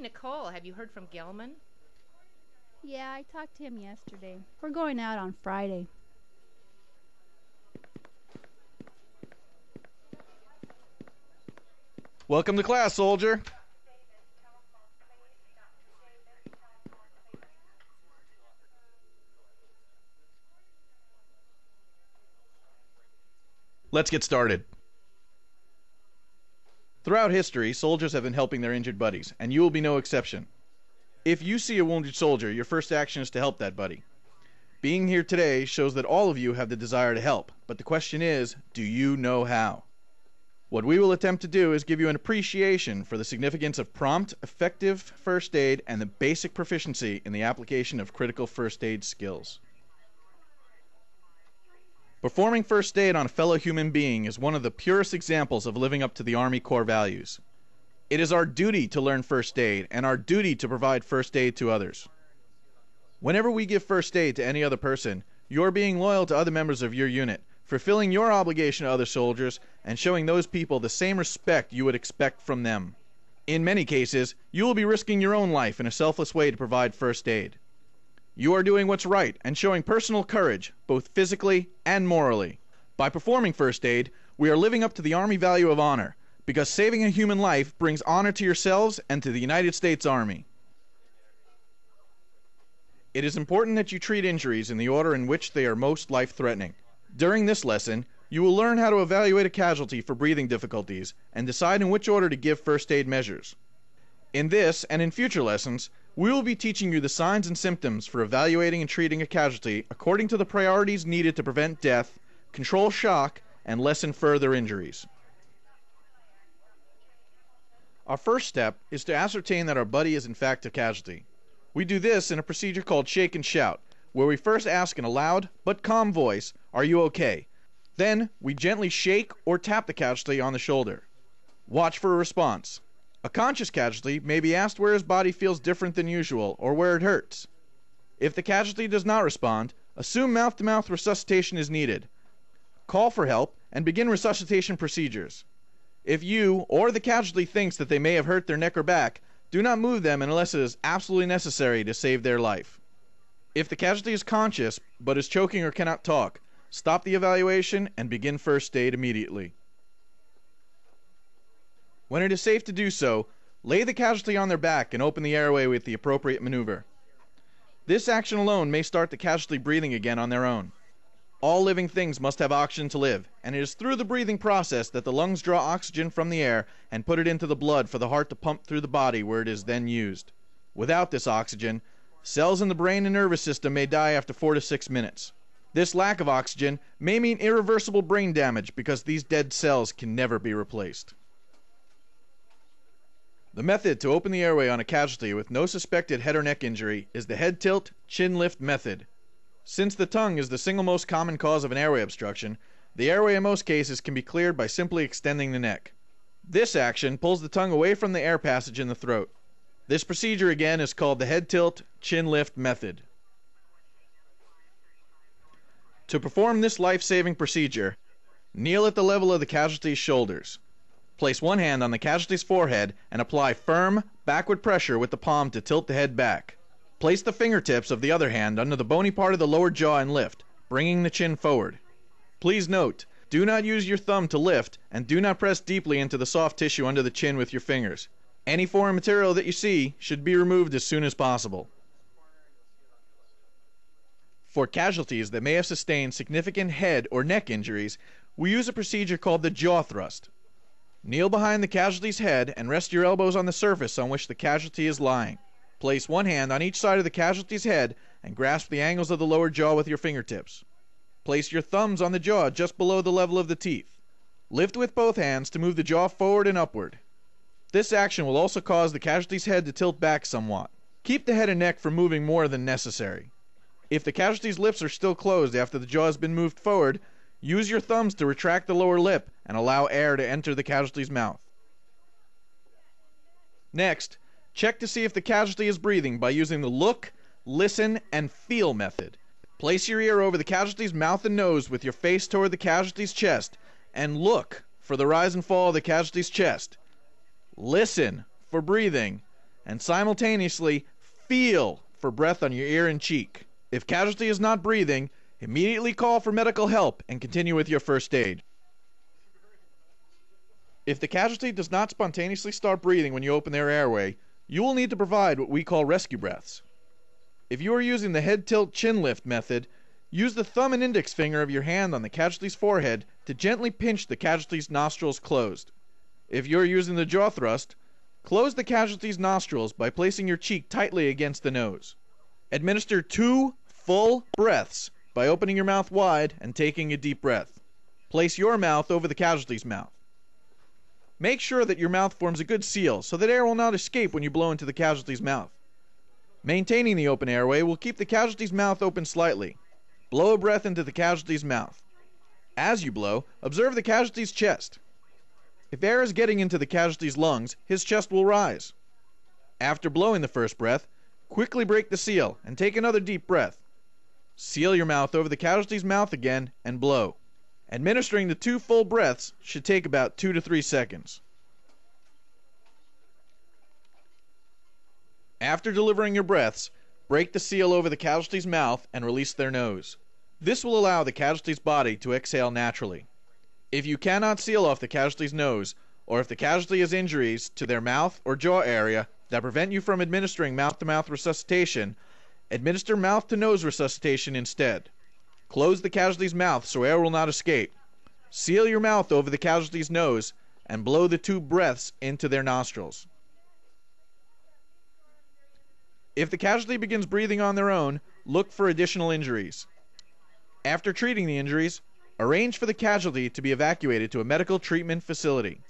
Nicole, have you heard from Gelman? Yeah, I talked to him yesterday. We're going out on Friday. Welcome to class, soldier. Let's get started. Throughout history, soldiers have been helping their injured buddies, and you will be no exception. If you see a wounded soldier, your first action is to help that buddy. Being here today shows that all of you have the desire to help, but the question is, do you know how? What we will attempt to do is give you an appreciation for the significance of prompt, effective first aid and the basic proficiency in the application of critical first aid skills. Performing first aid on a fellow human being is one of the purest examples of living up to the Army core values. It is our duty to learn first aid and our duty to provide first aid to others. Whenever we give first aid to any other person, you're being loyal to other members of your unit, fulfilling your obligation to other soldiers, and showing those people the same respect you would expect from them. In many cases, you will be risking your own life in a selfless way to provide first aid. You are doing what's right and showing personal courage, both physically and morally. By performing first aid, we are living up to the Army value of honor, because saving a human life brings honor to yourselves and to the United States Army. It is important that you treat injuries in the order in which they are most life-threatening. During this lesson, you will learn how to evaluate a casualty for breathing difficulties and decide in which order to give first aid measures. In this and in future lessons, we will be teaching you the signs and symptoms for evaluating and treating a casualty according to the priorities needed to prevent death, control shock, and lessen further injuries. Our first step is to ascertain that our buddy is in fact a casualty. We do this in a procedure called shake and shout, where we first ask in a loud but calm voice, "Are you okay?" Then we gently shake or tap the casualty on the shoulder. Watch for a response. A conscious casualty may be asked where his body feels different than usual or where it hurts. If the casualty does not respond, assume mouth-to-mouth resuscitation is needed. Call for help and begin resuscitation procedures. If you or the casualty thinks that they may have hurt their neck or back, do not move them unless it is absolutely necessary to save their life. If the casualty is conscious but is choking or cannot talk, stop the evaluation and begin first aid immediately. When it is safe to do so, lay the casualty on their back and open the airway with the appropriate maneuver. This action alone may start the casualty breathing again on their own. All living things must have oxygen to live, and it is through the breathing process that the lungs draw oxygen from the air and put it into the blood for the heart to pump through the body where it is then used. Without this oxygen, cells in the brain and nervous system may die after 4 to 6 minutes. This lack of oxygen may mean irreversible brain damage because these dead cells can never be replaced. The method to open the airway on a casualty with no suspected head or neck injury is the head tilt, chin lift method. Since the tongue is the single most common cause of an airway obstruction, the airway in most cases can be cleared by simply extending the neck. This action pulls the tongue away from the air passage in the throat. This procedure again is called the head tilt, chin lift method. To perform this life-saving procedure, kneel at the level of the casualty's shoulders. Place one hand on the casualty's forehead and apply firm, backward pressure with the palm to tilt the head back. Place the fingertips of the other hand under the bony part of the lower jaw and lift, bringing the chin forward. Please note, do not use your thumb to lift and do not press deeply into the soft tissue under the chin with your fingers. Any foreign material that you see should be removed as soon as possible. For casualties that may have sustained significant head or neck injuries, we use a procedure called the jaw thrust. Kneel behind the casualty's head and rest your elbows on the surface on which the casualty is lying. Place one hand on each side of the casualty's head and grasp the angles of the lower jaw with your fingertips. Place your thumbs on the jaw just below the level of the teeth. Lift with both hands to move the jaw forward and upward. This action will also cause the casualty's head to tilt back somewhat. Keep the head and neck from moving more than necessary. If the casualty's lips are still closed after the jaw has been moved forward, use your thumbs to retract the lower lip and allow air to enter the casualty's mouth. Next, check to see if the casualty is breathing by using the look, listen, and feel method. Place your ear over the casualty's mouth and nose with your face toward the casualty's chest and look for the rise and fall of the casualty's chest. Listen for breathing and simultaneously feel for breath on your ear and cheek. If casualty is not breathing, immediately call for medical help and continue with your first aid. If the casualty does not spontaneously start breathing when you open their airway, you will need to provide what we call rescue breaths. If you are using the head tilt chin lift method, use the thumb and index finger of your hand on the casualty's forehead to gently pinch the casualty's nostrils closed. If you are using the jaw thrust, close the casualty's nostrils by placing your cheek tightly against the nose. Administer 2 full breaths by opening your mouth wide and taking a deep breath. Place your mouth over the casualty's mouth. Make sure that your mouth forms a good seal so that air will not escape when you blow into the casualty's mouth. Maintaining the open airway will keep the casualty's mouth open slightly. Blow a breath into the casualty's mouth. As you blow, observe the casualty's chest. If air is getting into the casualty's lungs, his chest will rise. After blowing the first breath, quickly break the seal and take another deep breath. Seal your mouth over the casualty's mouth again and blow. Administering the 2 full breaths should take about 2 to 3 seconds. After delivering your breaths, break the seal over the casualty's mouth and release their nose. This will allow the casualty's body to exhale naturally. If you cannot seal off the casualty's nose, or if the casualty has injuries to their mouth or jaw area that prevent you from administering mouth-to-mouth resuscitation, administer mouth-to-nose resuscitation instead. Close the casualty's mouth so air will not escape. Seal your mouth over the casualty's nose and blow the 2 breaths into their nostrils. If the casualty begins breathing on their own, look for additional injuries. After treating the injuries, arrange for the casualty to be evacuated to a medical treatment facility.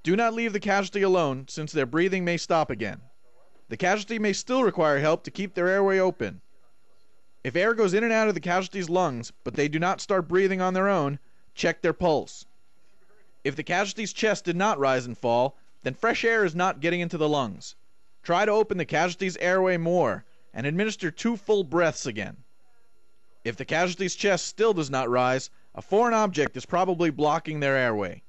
Do not leave the casualty alone since their breathing may stop again. The casualty may still require help to keep their airway open. If air goes in and out of the casualty's lungs, but they do not start breathing on their own, check their pulse. If the casualty's chest did not rise and fall, then fresh air is not getting into the lungs. Try to open the casualty's airway more and administer 2 full breaths again. If the casualty's chest still does not rise, a foreign object is probably blocking their airway.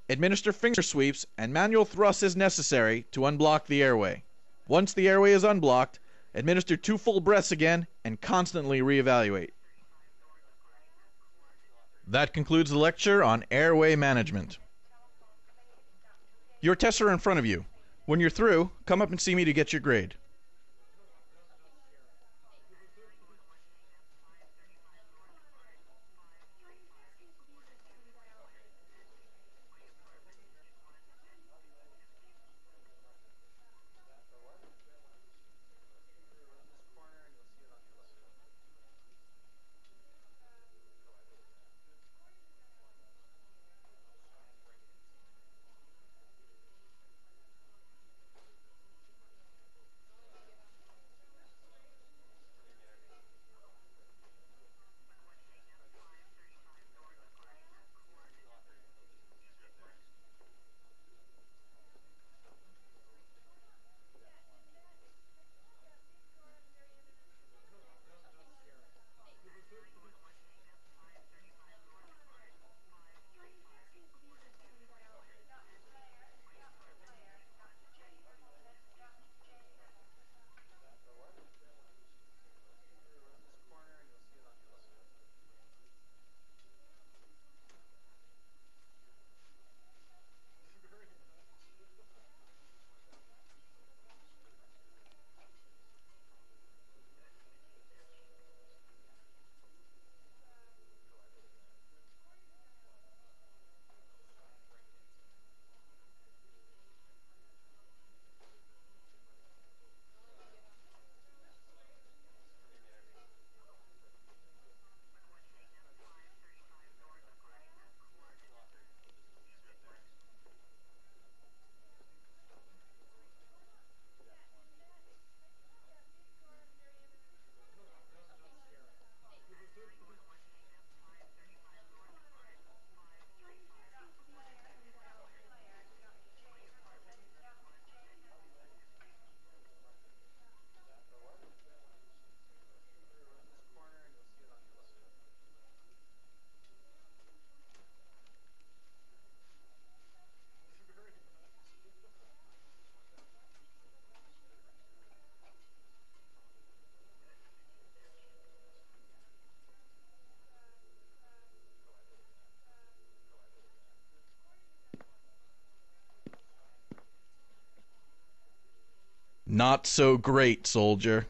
Administer finger sweeps and manual thrusts as necessary to unblock the airway. Once the airway is unblocked, administer 2 full breaths again and constantly reevaluate. That concludes the lecture on airway management. Your tests are in front of you. When you're through, come up and see me to get your grade. Not so great, soldier.